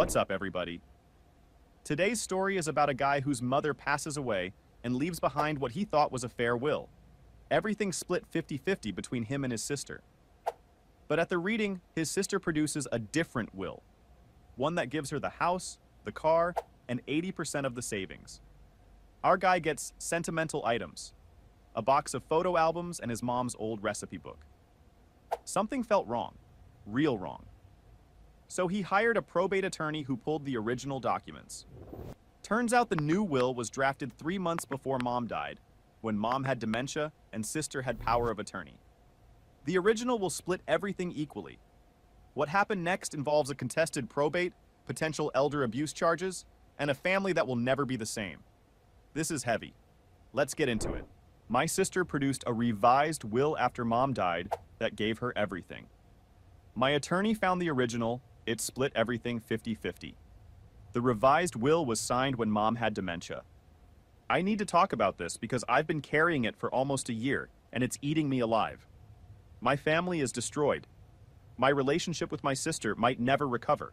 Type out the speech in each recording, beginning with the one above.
What's up, everybody? Today's story is about a guy whose mother passes away and leaves behind what he thought was a fair will. Everything split 50-50 between him and his sister. But at the reading, his sister produces a different will. One that gives her the house, the car, and 80% of the savings. Our guy gets sentimental items, a box of photo albums and his mom's old recipe book. Something felt wrong, real wrong. So he hired a probate attorney who pulled the original documents. Turns out the new will was drafted 3 months before Mom died, when Mom had dementia and sister had power of attorney. The original will split everything equally. What happened next involves a contested probate, potential elder abuse charges, and a family that will never be the same. This is heavy. Let's get into it. My sister produced a revised will after Mom died that gave her everything. My attorney found the original. It split everything 50-50. The revised will was signed when Mom had dementia. I need to talk about this because I've been carrying it for almost a year, and it's eating me alive. My family is destroyed. My relationship with my sister might never recover.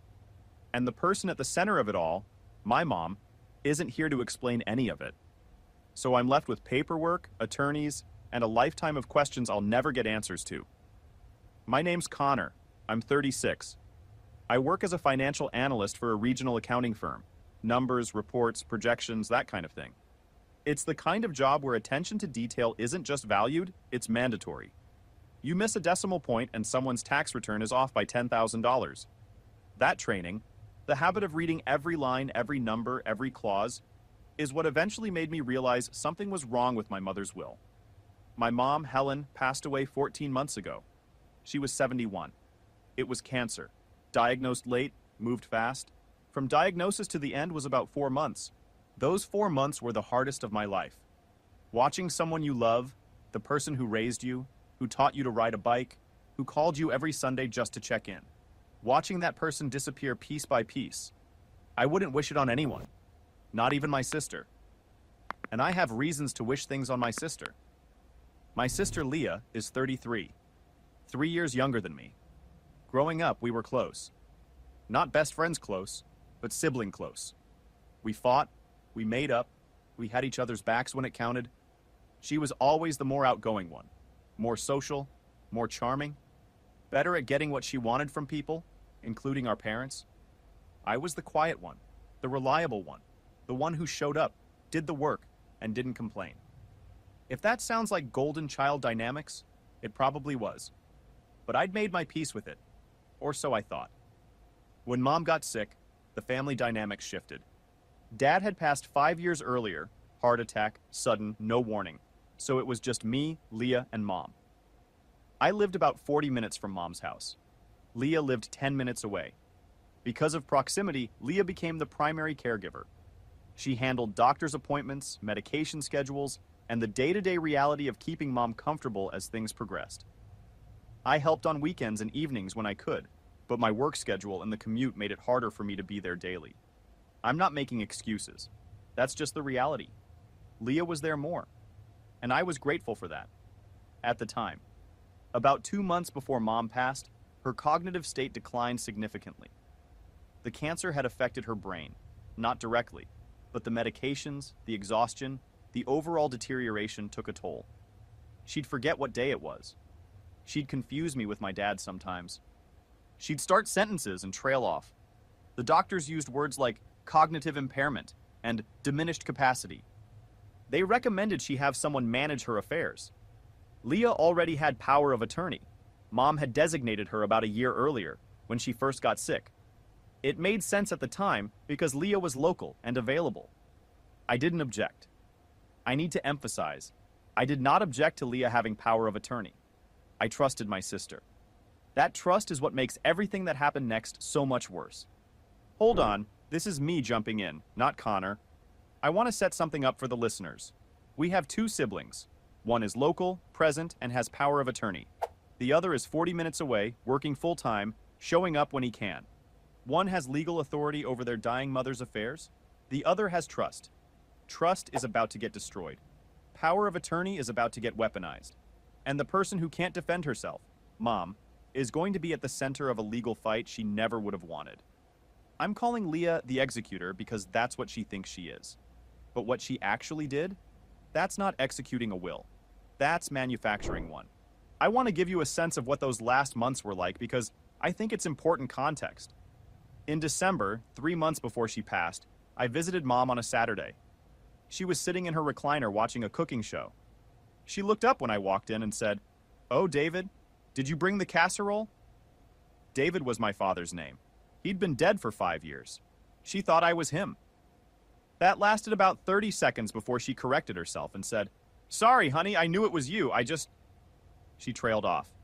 And the person at the center of it all, my mom, isn't here to explain any of it. So I'm left with paperwork, attorneys, and a lifetime of questions I'll never get answers to. My name's Connor. I'm 36. I work as a financial analyst for a regional accounting firm. Numbers, reports, projections, that kind of thing. It's the kind of job where attention to detail isn't just valued, it's mandatory. You miss a decimal point and someone's tax return is off by $10,000. That training, the habit of reading every line, every number, every clause, is what eventually made me realize something was wrong with my mother's will. My mom, Helen, passed away 14 months ago. She was 71. It was cancer. Diagnosed late, moved fast. From diagnosis to the end was about 4 months. Those 4 months were the hardest of my life. Watching someone you love, the person who raised you, who taught you to ride a bike, who called you every Sunday just to check in. Watching that person disappear piece by piece. I wouldn't wish it on anyone, not even my sister. And I have reasons to wish things on my sister. My sister Leah is 33, 3 years younger than me. Growing up, we were close. Not best friends close, but sibling close. We fought, we made up, we had each other's backs when it counted. She was always the more outgoing one, more social, more charming, better at getting what she wanted from people, including our parents. I was the quiet one, the reliable one, the one who showed up, did the work, and didn't complain. If that sounds like golden child dynamics, it probably was. But I'd made my peace with it. Or so I thought. When Mom got sick, the family dynamics shifted. Dad had passed 5 years earlier, heart attack, sudden, no warning. So it was just me, Leah, and Mom. I lived about 40 minutes from Mom's house. Leah lived 10 minutes away. Because of proximity, Leah became the primary caregiver. She handled doctor's appointments, medication schedules, and the day-to-day reality of keeping Mom comfortable as things progressed. I helped on weekends and evenings when I could, but my work schedule and the commute made it harder for me to be there daily. I'm not making excuses. That's just the reality. Leah was there more, and I was grateful for that. At the time, about 2 months before Mom passed, her cognitive state declined significantly. The cancer had affected her brain, not directly, but the medications, the exhaustion, the overall deterioration took a toll. She'd forget what day it was. She'd confuse me with my dad sometimes. She'd start sentences and trail off. The doctors used words like cognitive impairment and diminished capacity. They recommended she have someone manage her affairs. Leah already had power of attorney. Mom had designated her about a year earlier, when she first got sick. It made sense at the time because Leah was local and available. I didn't object. I need to emphasize, I did not object to Leah having power of attorney. I trusted my sister. That trust is what makes everything that happened next so much worse. Hold on, this is me jumping in, not Connor. I want to set something up for the listeners. We have 2 siblings. One is local, present, and has power of attorney. The other is 40 minutes away, working full-time, showing up when he can. One has legal authority over their dying mother's affairs. The other has trust. Trust is about to get destroyed. Power of attorney is about to get weaponized. And the person who can't defend herself, Mom, is going to be at the center of a legal fight she never would have wanted. I'm calling Leah the executor because that's what she thinks she is. But what she actually did? That's not executing a will. That's manufacturing one. I want to give you a sense of what those last months were like because I think it's important context. In December, 3 months before she passed, I visited Mom on a Saturday. She was sitting in her recliner watching a cooking show. She looked up when I walked in and said, "Oh, David, did you bring the casserole?" David was my father's name. He'd been dead for 5 years. She thought I was him. That lasted about 30 seconds before she corrected herself and said, "Sorry, honey, I knew it was you. She trailed off.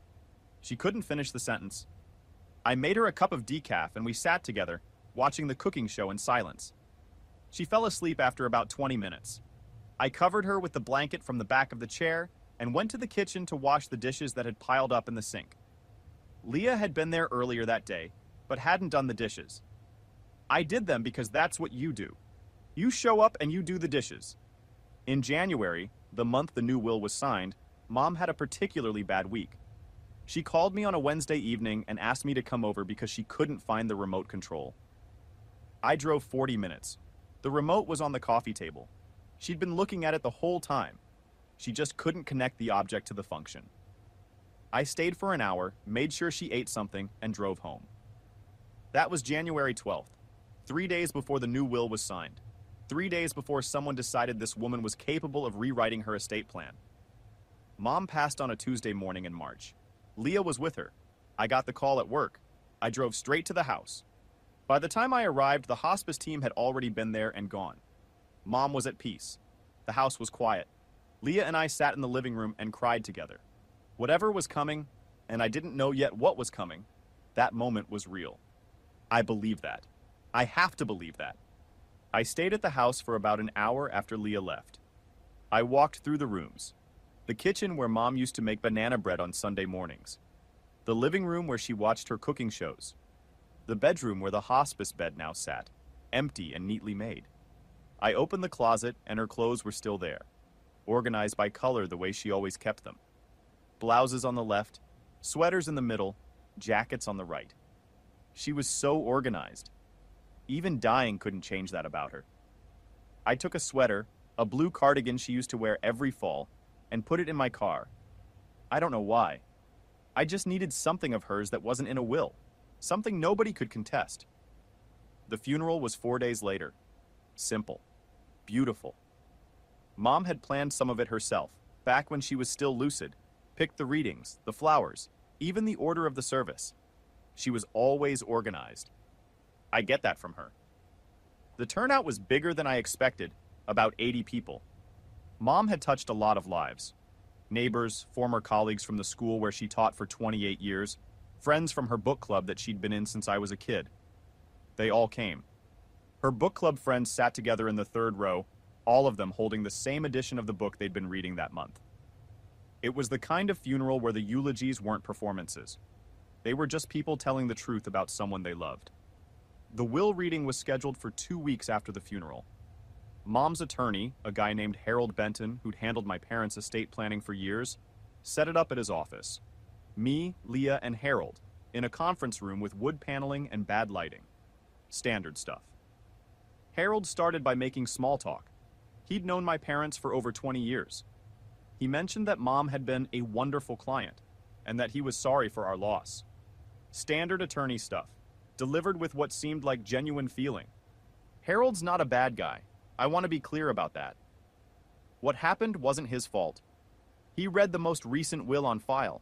She couldn't finish the sentence. I made her a cup of decaf and we sat together, watching the cooking show in silence. She fell asleep after about 20 minutes. I covered her with the blanket from the back of the chair and went to the kitchen to wash the dishes that had piled up in the sink. Leah had been there earlier that day, but hadn't done the dishes. I did them because that's what you do. You show up and you do the dishes. In January, the month the new will was signed, Mom had a particularly bad week. She called me on a Wednesday evening and asked me to come over because she couldn't find the remote control. I drove 40 minutes. The remote was on the coffee table. She'd been looking at it the whole time. She just couldn't connect the object to the function. I stayed for an hour, made sure she ate something, and drove home. That was January 12th, 3 days before the new will was signed. 3 days before someone decided this woman was capable of rewriting her estate plan. Mom passed on a Tuesday morning in March. Leah was with her. I got the call at work. I drove straight to the house. By the time I arrived, the hospice team had already been there and gone. Mom was at peace. The house was quiet. Leah and I sat in the living room and cried together. Whatever was coming, and I didn't know yet what was coming, that moment was real. I believe that. I have to believe that. I stayed at the house for about an hour after Leah left. I walked through the rooms. The kitchen where Mom used to make banana bread on Sunday mornings. The living room where she watched her cooking shows. The bedroom where the hospice bed now sat, empty and neatly made. I opened the closet and her clothes were still there, organized by color the way she always kept them. Blouses on the left, sweaters in the middle, jackets on the right. She was so organized. Even dying couldn't change that about her. I took a sweater, a blue cardigan she used to wear every fall, and put it in my car. I don't know why. I just needed something of hers that wasn't in a will, something nobody could contest. The funeral was 4 days later. Simple. Beautiful. Mom had planned some of it herself, back when she was still lucid, picked the readings, the flowers, even the order of the service. She was always organized. I get that from her. The turnout was bigger than I expected, about 80 people. Mom had touched a lot of lives. Neighbors, former colleagues from the school where she taught for 28 years, friends from her book club that she'd been in since I was a kid. They all came. Her book club friends sat together in the third row, all of them holding the same edition of the book they'd been reading that month. It was the kind of funeral where the eulogies weren't performances. They were just people telling the truth about someone they loved. The will reading was scheduled for 2 weeks after the funeral. Mom's attorney, a guy named Harold Benton, who'd handled my parents' estate planning for years, set it up at his office. Me, Leah, and Harold, in a conference room with wood paneling and bad lighting. Standard stuff. Harold started by making small talk. He'd known my parents for over 20 years. He mentioned that Mom had been a wonderful client, and that he was sorry for our loss. Standard attorney stuff, delivered with what seemed like genuine feeling. Harold's not a bad guy. I want to be clear about that. What happened wasn't his fault. He read the most recent will on file.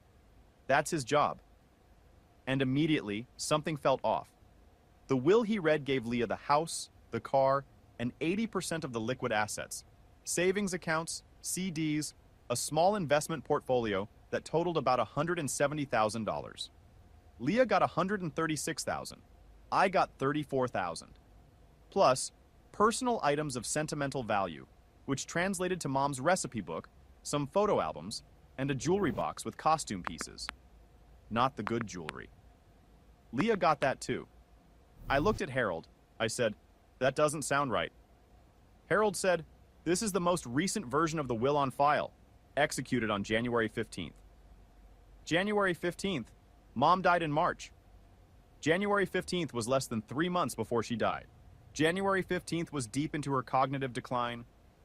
That's his job. And immediately, something felt off. The will he read gave Leah the house, the car, and 80% of the liquid assets, savings accounts, CDs, a small investment portfolio that totaled about $170,000. Leah got $136,000. I got $34,000. Plus, personal items of sentimental value, which translated to Mom's recipe book, some photo albums, and a jewelry box with costume pieces. Not the good jewelry. Leah got that too. I looked at Harold. I said, "That doesn't sound right." Harold said, "This is the most recent version of the will on file, executed on January 15th. January 15th, Mom died in March. January 15th was less than 3 months before she died. January 15th was deep into her cognitive decline.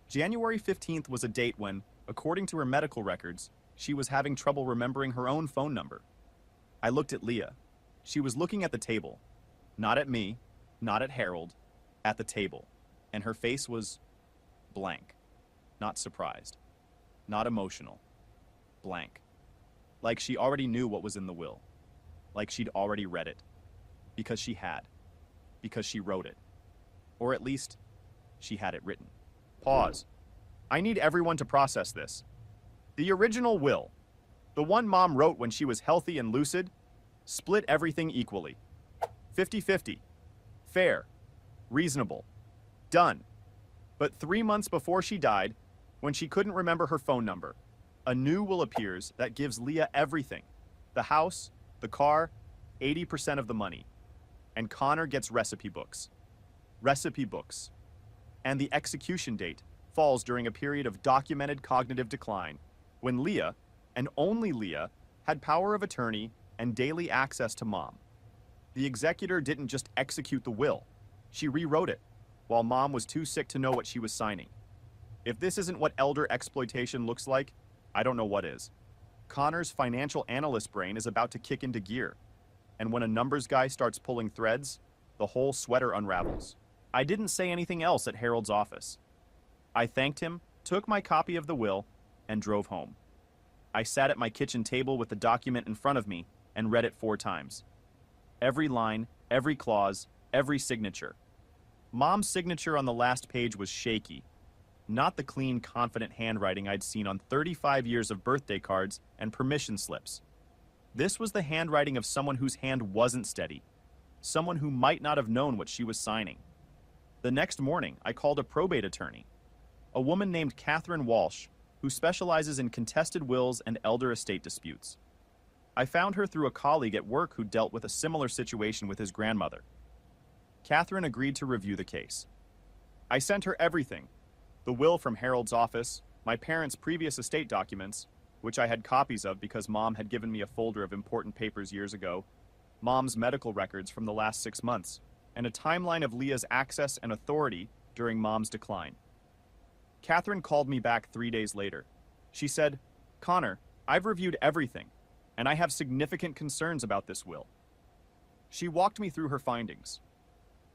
January 15th was a date when, according to her medical records, she was having trouble remembering her own phone number. I looked at Leah. She was looking at the table. Not at me, not at Harold, at the table. And her face was blank. Not surprised. Not emotional. Blank. Like she already knew what was in the will. Like she'd already read it. Because she had. Because she wrote it. Or at least, she had it written. Pause. I need everyone to process this. The original will, the one Mom wrote when she was healthy and lucid, split everything equally. 50-50. Fair. Reasonable. Done. But 3 months before she died, when she couldn't remember her phone number, a new will appears that gives Leah everything. The house, the car, 80% of the money. And Connor gets recipe books. Recipe books. And the execution date falls during a period of documented cognitive decline, when Leah, and only Leah, had power of attorney and daily access to Mom. The executor didn't just execute the will, she rewrote it, while Mom was too sick to know what she was signing. If this isn't what elder exploitation looks like, I don't know what is. Connor's financial analyst brain is about to kick into gear, and when a numbers guy starts pulling threads, the whole sweater unravels. I didn't say anything else at Harold's office. I thanked him, took my copy of the will, and drove home. I sat at my kitchen table with the document in front of me and read it 4 times. Every line, every clause, every signature. Mom's signature on the last page was shaky, not the clean, confident handwriting I'd seen on 35 years of birthday cards and permission slips. This was the handwriting of someone whose hand wasn't steady, someone who might not have known what she was signing. The next morning, I called a probate attorney, a woman named Catherine Walsh, who specializes in contested wills and elder estate disputes. I found her through a colleague at work who dealt with a similar situation with his grandmother. Catherine agreed to review the case. I sent her everything: the will from Harold's office, my parents' previous estate documents, which I had copies of because Mom had given me a folder of important papers years ago, Mom's medical records from the last 6 months, and a timeline of Leah's access and authority during Mom's decline. Catherine called me back 3 days later. She said, "Connor, I've reviewed everything, and I have significant concerns about this will." She walked me through her findings.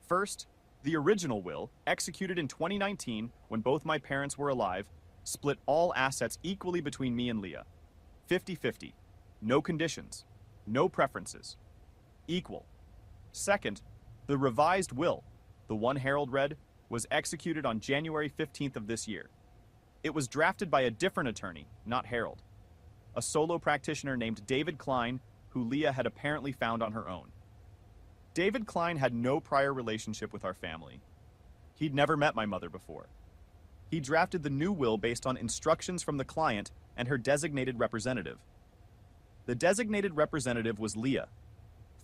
First, the original will, executed in 2019 when both my parents were alive, split all assets equally between me and Leah. 50-50. No conditions. No preferences. Equal. Second, the revised will, the one Harold read, was executed on January 15th of this year. It was drafted by a different attorney, not Harold, a solo practitioner named David Klein, who Leah had apparently found on her own. David Klein had no prior relationship with our family. He'd never met my mother before. He drafted the new will based on instructions from the client and her designated representative. The designated representative was Leah.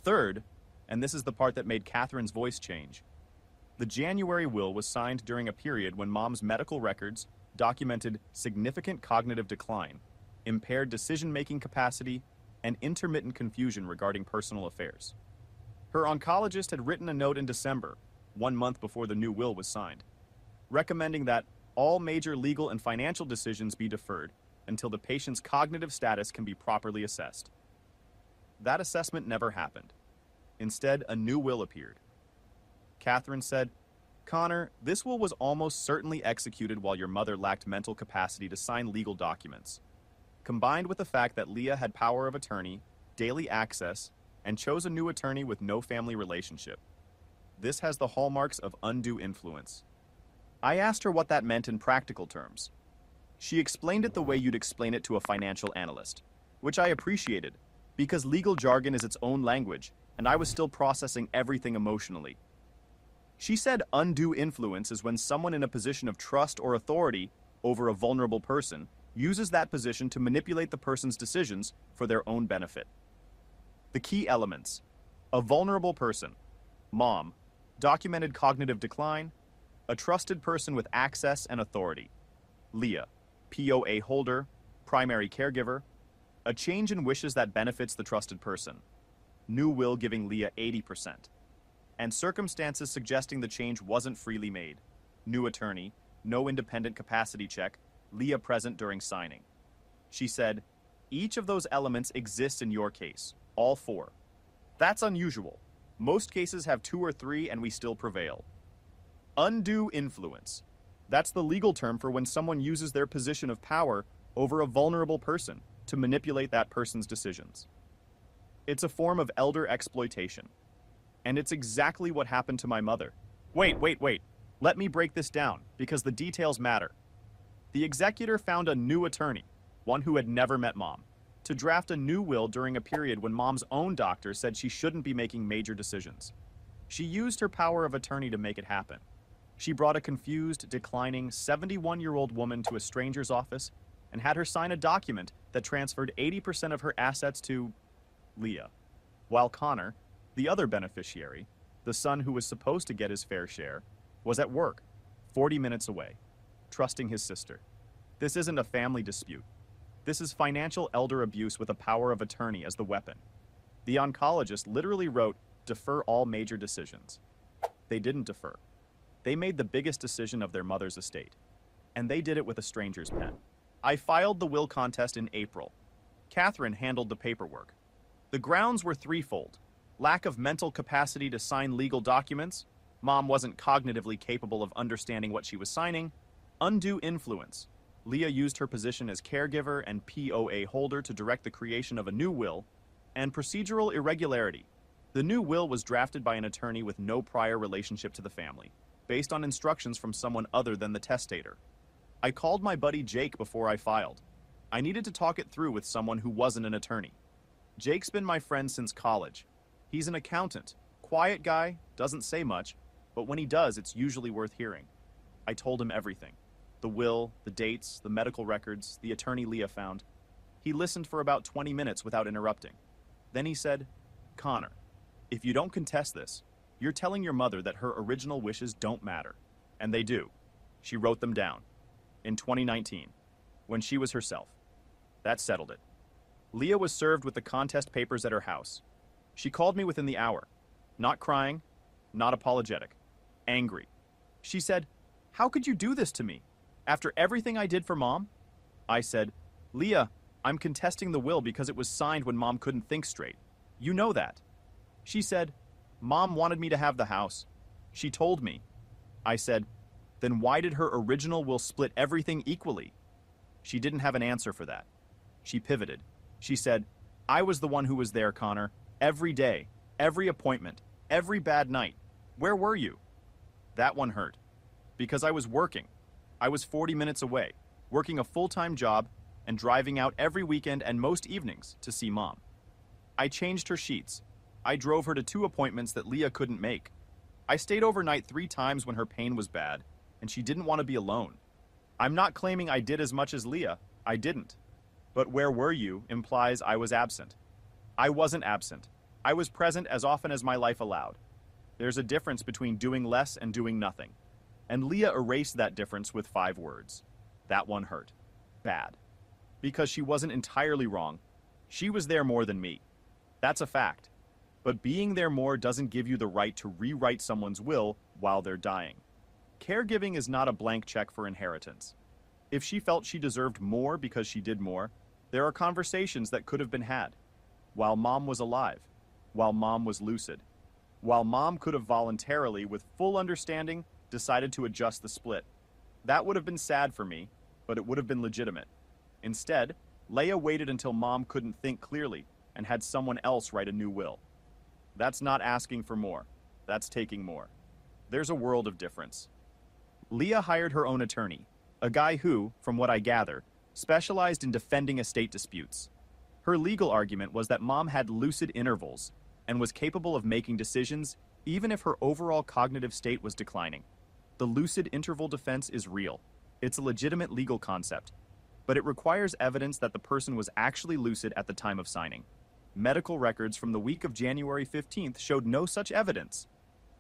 Third, and this is the part that made Catherine's voice change, the January will was signed during a period when Mom's medical records documented significant cognitive decline, impaired decision-making capacity, and intermittent confusion regarding personal affairs. Her oncologist had written a note in December, 1 month before the new will was signed, recommending that all major legal and financial decisions be deferred until the patient's cognitive status can be properly assessed. That assessment never happened. Instead, a new will appeared. Catherine said, "Connor, this will was almost certainly executed while your mother lacked mental capacity to sign legal documents. Combined with the fact that Leah had power of attorney, daily access, and chose a new attorney with no family relationship. This has the hallmarks of undue influence." I asked her what that meant in practical terms. She explained it the way you'd explain it to a financial analyst, which I appreciated, because legal jargon is its own language, and I was still processing everything emotionally. She said undue influence is when someone in a position of trust or authority over a vulnerable person uses that position to manipulate the person's decisions for their own benefit. The key elements: a vulnerable person, Mom, documented cognitive decline, a trusted person with access and authority, Leah, POA holder, primary caregiver, a change in wishes that benefits the trusted person. new will giving Leah 80%, and circumstances suggesting the change wasn't freely made. New attorney, no independent capacity check, Leah present during signing. She said, "Each of those elements exists in your case, all four. That's unusual. Most cases have 2 or 3 and we still prevail." Undue influence. That's the legal term for when someone uses their position of power over a vulnerable person to manipulate that person's decisions. It's a form of elder exploitation. And it's exactly what happened to my mother. Wait. Let me break this down, because the details matter. The executor found a new attorney, one who had never met Mom, to draft a new will during a period when Mom's own doctor said she shouldn't be making major decisions. She used her power of attorney to make it happen. She brought a confused, declining 71-year-old woman to a stranger's office and had her sign a document that transferred 80% of her assets to Leah, while Connor, the other beneficiary, the son who was supposed to get his fair share, was at work, 40 minutes away, trusting his sister. This isn't a family dispute. This is financial elder abuse with a power of attorney as the weapon. The oncologist literally wrote, "Defer all major decisions." They didn't defer. They made the biggest decision of their mother's estate, and they did it with a stranger's pen. I filed the will contest in April. Catherine handled the paperwork. The grounds were threefold: lack of mental capacity to sign legal documents, Mom wasn't cognitively capable of understanding what she was signing, undue influence. Leah used her position as caregiver and POA holder to direct the creation of a new will, and procedural irregularity. The new will was drafted by an attorney with no prior relationship to the family, based on instructions from someone other than the testator. I called my buddy Jake before I filed. I needed to talk it through with someone who wasn't an attorney. Jake's been my friend since college. He's an accountant, quiet guy, doesn't say much, but when he does, it's usually worth hearing. I told him everything. The will, the dates, the medical records, the attorney Leah found. He listened for about 20 minutes without interrupting. Then he said, "Connor, if you don't contest this, you're telling your mother that her original wishes don't matter." And they do. She wrote them down. In 2019, when she was herself. That settled it. Leah was served with the contest papers at her house. She called me within the hour. Not crying, not apologetic. Angry. She said, "How could you do this to me? After everything I did for Mom?" I said, "Leah, I'm contesting the will because it was signed when Mom couldn't think straight. You know that." She said, "Mom wanted me to have the house. She told me." I said, "Then why did her original will split everything equally?" She didn't have an answer for that. She pivoted. She said, "I was the one who was there, Connor. Every day, every appointment, every bad night. Where were you?" That one hurt. Because I was working. I was 40 minutes away, working a full-time job and driving out every weekend and most evenings to see Mom. I changed her sheets. I drove her to 2 appointments that Leah couldn't make. I stayed overnight 3 times when her pain was bad, and she didn't want to be alone. I'm not claiming I did as much as Leah. I didn't. But "where were you" implies I was absent. I wasn't absent. I was present as often as my life allowed. There's a difference between doing less and doing nothing. And Leah erased that difference with 5 words. That one hurt. Bad. Because she wasn't entirely wrong. She was there more than me. That's a fact. But being there more doesn't give you the right to rewrite someone's will while they're dying. Caregiving is not a blank check for inheritance. If she felt she deserved more because she did more, there are conversations that could have been had. While Mom was alive. While Mom was lucid. While Mom could have voluntarily, with full understanding, decided to adjust the split. That would have been sad for me, but it would have been legitimate. Instead, Leah waited until Mom couldn't think clearly and had someone else write a new will. That's not asking for more. That's taking more. There's a world of difference. Leah hired her own attorney, a guy who, from what I gather, specialized in defending estate disputes. Her legal argument was that Mom had lucid intervals and was capable of making decisions even if her overall cognitive state was declining. The lucid interval defense is real. It's a legitimate legal concept, but it requires evidence that the person was actually lucid at the time of signing. Medical records from the week of January 15th showed no such evidence.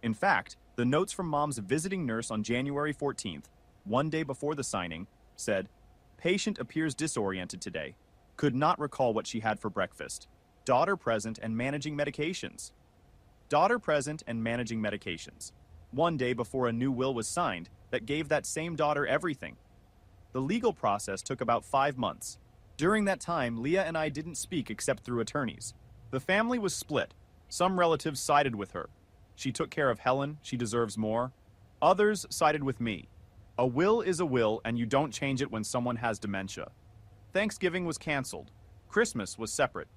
In fact, the notes from Mom's visiting nurse on January 14th, one day before the signing, said, "Patient appears disoriented today. Could not recall what she had for breakfast. Daughter present and managing medications. Daughter present and managing medications. One day before a new will was signed that gave that same daughter everything. The legal process took about 5 months. During that time, Leah and I didn't speak except through attorneys. The family was split. Some relatives sided with her. She took care of Helen, she deserves more. Others sided with me. A will is a will, and you don't change it when someone has dementia. Thanksgiving was canceled. Christmas was separate.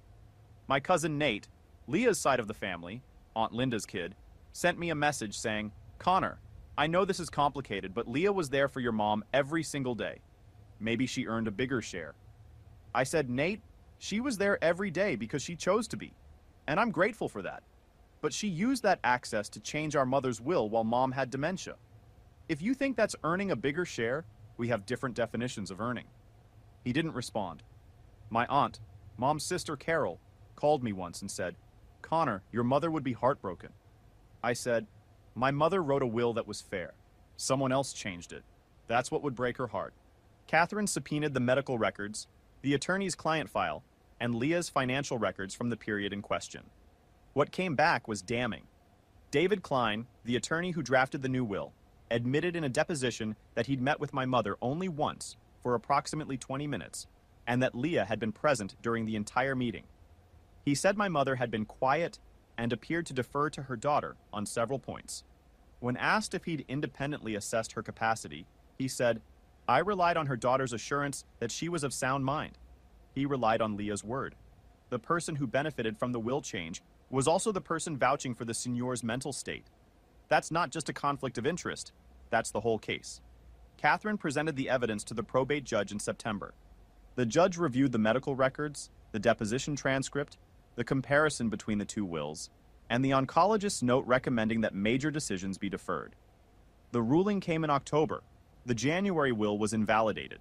My cousin Nate, Leah's side of the family, Aunt Linda's kid, sent me a message saying, "Connor, I know this is complicated, but Leah was there for your mom every single day. Maybe she earned a bigger share." I said, "Nate, she was there every day because she chose to be, and I'm grateful for that. But she used that access to change our mother's will while mom had dementia. If you think that's earning a bigger share, we have different definitions of earning." He didn't respond. My aunt, mom's sister Carol, called me once and said, "Connor, your mother would be heartbroken." I said, "My mother wrote a will that was fair. Someone else changed it. That's what would break her heart." Catherine subpoenaed the medical records, the attorney's client file, and Leah's financial records from the period in question. What came back was damning. David Klein, the attorney who drafted the new will, admitted in a deposition that he'd met with my mother only once for approximately 20 minutes, and that Leah had been present during the entire meeting. He said my mother had been quiet and appeared to defer to her daughter on several points. When asked if he'd independently assessed her capacity, he said, "I relied on her daughter's assurance that she was of sound mind." He relied on Leah's word. The person who benefited from the will change was also the person vouching for the señor's mental state. That's not just a conflict of interest, that's the whole case. Catherine presented the evidence to the probate judge in September. The judge reviewed the medical records, the deposition transcript, the comparison between the two wills, and the oncologist's note recommending that major decisions be deferred. The ruling came in October. The January will was invalidated.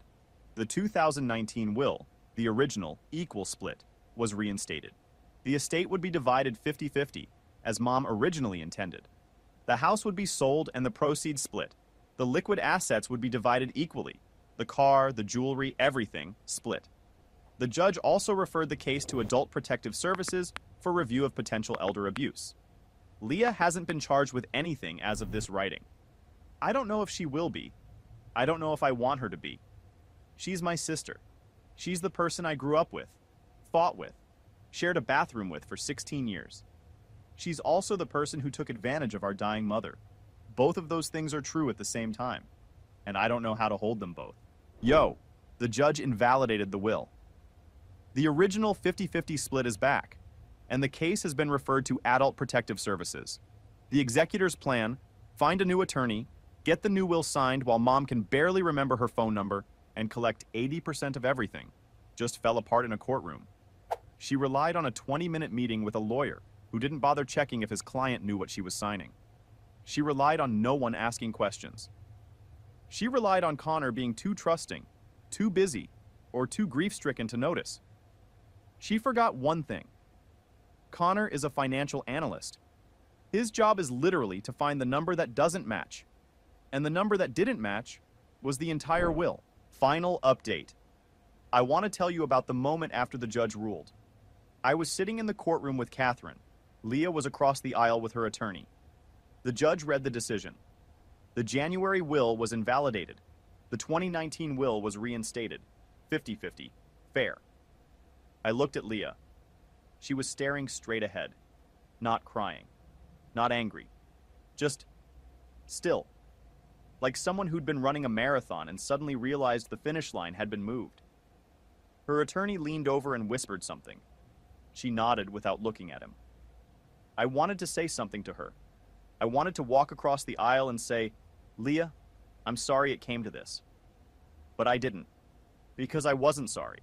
The 2019 will, the original, equal split, was reinstated. The estate would be divided 50-50, as Mom originally intended. The house would be sold and the proceeds split. The liquid assets would be divided equally. The car, the jewelry, everything, split. The judge also referred the case to Adult Protective Services for review of potential elder abuse. Leah hasn't been charged with anything as of this writing. I don't know if she will be. I don't know if I want her to be. She's my sister. She's the person I grew up with, fought with, shared a bathroom with for 16 years. She's also the person who took advantage of our dying mother. Both of those things are true at the same time, and I don't know how to hold them both. The judge invalidated the will. The original 50-50 split is back, and the case has been referred to Adult Protective Services. The executor's plan: find a new attorney, get the new will signed while Mom can barely remember her phone number, and collect 80% of everything, just fell apart in a courtroom. She relied on a 20-minute meeting with a lawyer who didn't bother checking if his client knew what she was signing. She relied on no one asking questions. She relied on Connor being too trusting, too busy, or too grief-stricken to notice. She forgot one thing. Connor is a financial analyst. His job is literally to find the number that doesn't match, and the number that didn't match was the entire will. Final update. I want to tell you about the moment after the judge ruled. I was sitting in the courtroom with Catherine. Leah was across the aisle with her attorney. The judge read the decision. The January will was invalidated. The 2019 will was reinstated. 50-50. Fair. I looked at Leah. She was staring straight ahead. Not crying. Not angry. Just still. Like someone who'd been running a marathon and suddenly realized the finish line had been moved. Her attorney leaned over and whispered something. She nodded without looking at him. I wanted to say something to her. I wanted to walk across the aisle and say, "Leah, I'm sorry it came to this." But I didn't, because I wasn't sorry.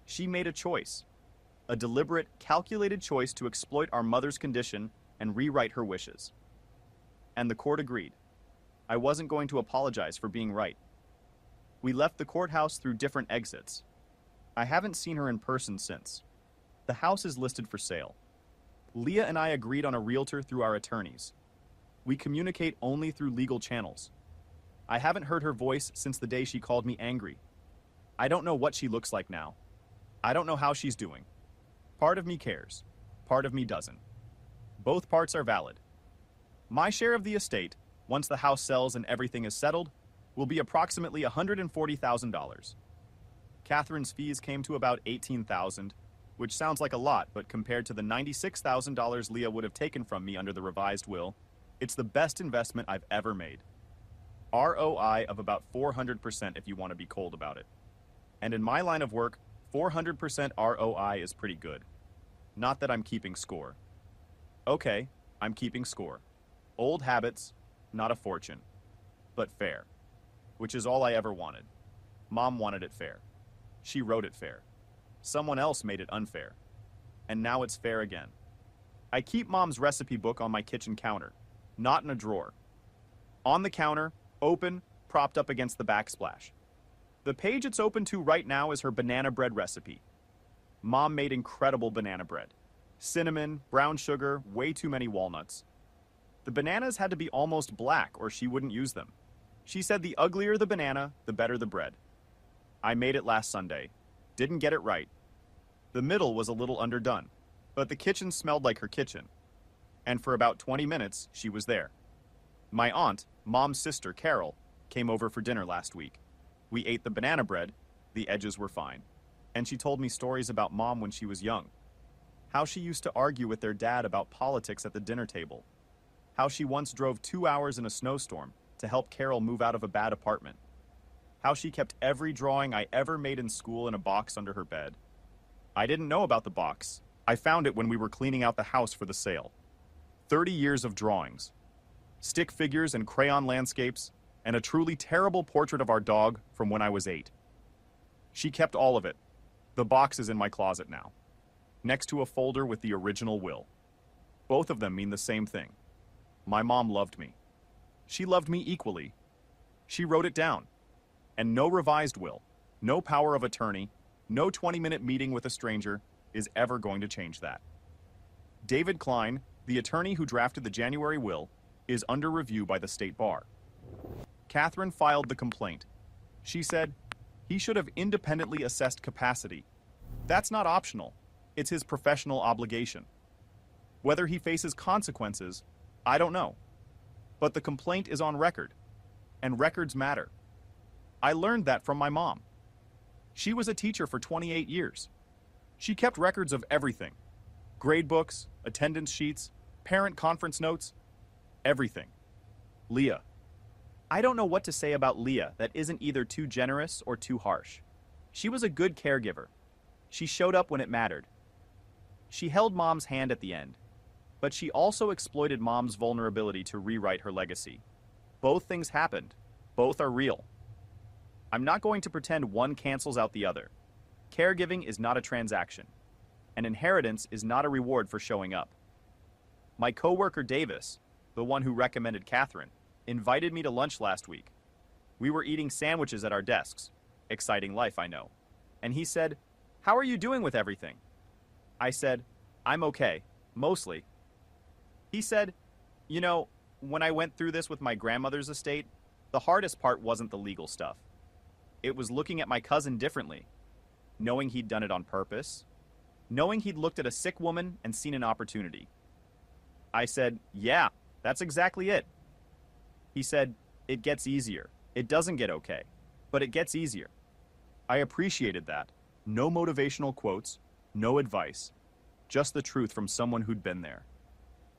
She made a choice, a deliberate, calculated choice to exploit our mother's condition and rewrite her wishes. And the court agreed. I wasn't going to apologize for being right. We left the courthouse through different exits. I haven't seen her in person since. The house is listed for sale. Leah and I agreed on a realtor through our attorneys. We communicate only through legal channels. I haven't heard her voice since the day she called me angry. I don't know what she looks like now. I don't know how she's doing. Part of me cares. Part of me doesn't. Both parts are valid. My share of the estate, once the house sells and everything is settled, will be approximately $140,000. Catherine's fees came to about $18,000, which sounds like a lot, but compared to the $96,000 Leah would have taken from me under the revised will, it's the best investment I've ever made. ROI of about 400% if you want to be cold about it. And in my line of work, 400% ROI is pretty good. Not that I'm keeping score. Okay, I'm keeping score. Old habits, not a fortune. But fair. Which is all I ever wanted. Mom wanted it fair. She wrote it fair. Someone else made it unfair. And now it's fair again. I keep Mom's recipe book on my kitchen counter, not in a drawer. On the counter, open, propped up against the backsplash. The page it's open to right now is her banana bread recipe. Mom made incredible banana bread. Cinnamon, brown sugar, way too many walnuts. The bananas had to be almost black or she wouldn't use them. She said the uglier the banana, the better the bread. I made it last Sunday. Didn't get it right. The middle was a little underdone, but the kitchen smelled like her kitchen. And for about 20 minutes, she was there. My aunt, Mom's sister, Carol, came over for dinner last week. We ate the banana bread, the edges were fine. And she told me stories about Mom when she was young. How she used to argue with their dad about politics at the dinner table. How she once drove 2 hours in a snowstorm to help Carol move out of a bad apartment. How she kept every drawing I ever made in school in a box under her bed. I didn't know about the box. I found it when we were cleaning out the house for the sale. 30 years of drawings. Stick figures and crayon landscapes, and a truly terrible portrait of our dog from when I was 8. She kept all of it. The box is in my closet now, next to a folder with the original will. Both of them mean the same thing. My mom loved me. She loved me equally. She wrote it down. And no revised will, no power of attorney, no 20-minute meeting with a stranger is ever going to change that. David Klein, the attorney who drafted the January will, is under review by the state bar. Catherine filed the complaint. She said, he should have independently assessed capacity. That's not optional. It's his professional obligation. Whether he faces consequences, I don't know. But the complaint is on record, and records matter. I learned that from my mom. She was a teacher for 28 years. She kept records of everything. Grade books, attendance sheets, parent conference notes, everything. Leah. I don't know what to say about Leah that isn't either too generous or too harsh. She was a good caregiver. She showed up when it mattered. She held Mom's hand at the end, but she also exploited Mom's vulnerability to rewrite her legacy. Both things happened. Both are real. I'm not going to pretend one cancels out the other. Caregiving is not a transaction. An inheritance is not a reward for showing up. My coworker Davis, the one who recommended Catherine, invited me to lunch last week. We were eating sandwiches at our desks. Exciting life, I know. And he said, "How are you doing with everything?" I said, "I'm okay, mostly." He said, "You know, when I went through this with my grandmother's estate, the hardest part wasn't the legal stuff. It was looking at my cousin differently, knowing he'd done it on purpose, knowing he'd looked at a sick woman and seen an opportunity." I said, "Yeah, that's exactly it." He said, "It gets easier. It doesn't get okay, but it gets easier." I appreciated that. No motivational quotes, no advice, just the truth from someone who'd been there.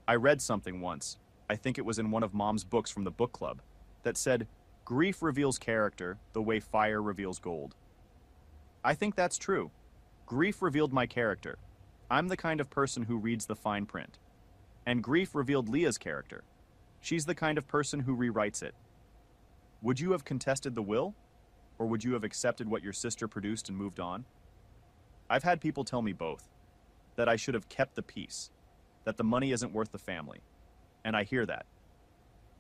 I read something once, I think it was in one of Mom's books from the book club, that said, "Grief reveals character the way fire reveals gold." I think that's true. Grief revealed my character. I'm the kind of person who reads the fine print. And grief revealed Leah's character. She's the kind of person who rewrites it. Would you have contested the will? Or would you have accepted what your sister produced and moved on? I've had people tell me both. That I should have kept the peace. That the money isn't worth the family. And I hear that.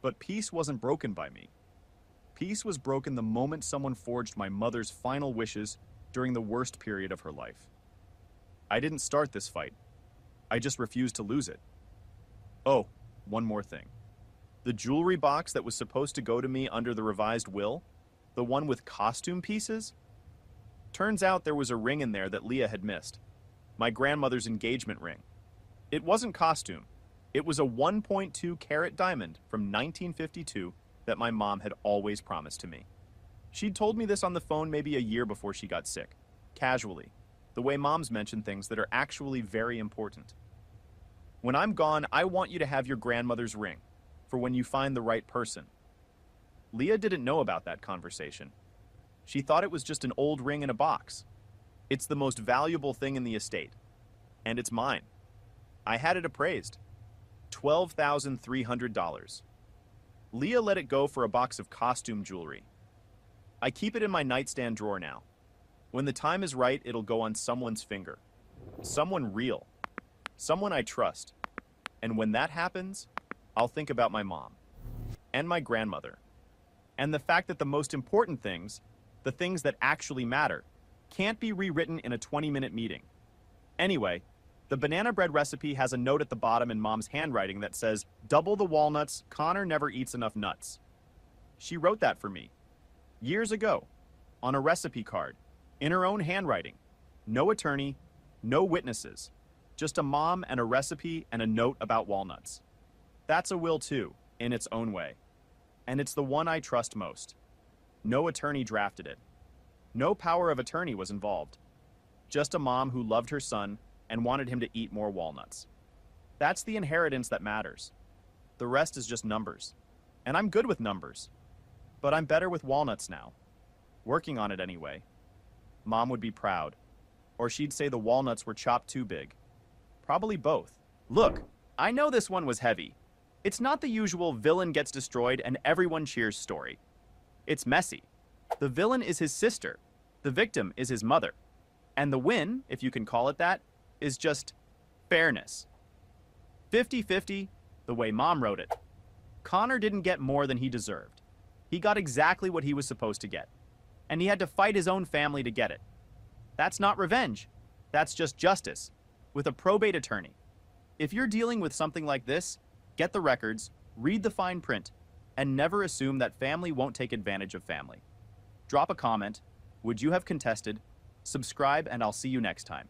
But peace wasn't broken by me. Peace was broken the moment someone forged my mother's final wishes during the worst period of her life. I didn't start this fight. I just refused to lose it. Oh, one more thing. The jewelry box that was supposed to go to me under the revised will, the one with costume pieces? Turns out there was a ring in there that Leah had missed. My grandmother's engagement ring. It wasn't costume. It was a 1.2 carat diamond from 1952 that my mom had always promised to me. She'd told me this on the phone maybe a year before she got sick, casually, the way moms mention things that are actually very important. When I'm gone, I want you to have your grandmother's ring for when you find the right person. Leah didn't know about that conversation. She thought it was just an old ring in a box. It's the most valuable thing in the estate, and it's mine. I had it appraised. $12,300. Leah let it go for a box of costume jewelry. I keep it in my nightstand drawer now. When the time is right, it'll go on someone's finger. Someone real. Someone I trust. And when that happens, I'll think about my mom. And my grandmother. And the fact that the most important things, the things that actually matter, can't be rewritten in a 20-minute meeting. Anyway, the banana bread recipe has a note at the bottom in Mom's handwriting that says, "Double the walnuts, Connor never eats enough nuts." She wrote that for me, years ago, on a recipe card, in her own handwriting. No attorney, no witnesses, just a mom and a recipe and a note about walnuts. That's a will too, in its own way. And it's the one I trust most. No attorney drafted it. No power of attorney was involved. Just a mom who loved her son and wanted him to eat more walnuts. That's the inheritance that matters. The rest is just numbers. And I'm good with numbers. But I'm better with walnuts now. Working on it anyway. Mom would be proud. Or she'd say the walnuts were chopped too big. Probably both. Look, I know this one was heavy. It's not the usual villain gets destroyed and everyone cheers story. It's messy. The villain is his sister. The victim is his mother. And the win, if you can call it that, is just fairness. 50-50, the way Mom wrote it. Connor didn't get more than he deserved. He got exactly what he was supposed to get. And he had to fight his own family to get it. That's not revenge. That's just justice, with a probate attorney. If you're dealing with something like this, get the records, read the fine print, and never assume that family won't take advantage of family. Drop a comment. Would you have contested? Subscribe, and I'll see you next time.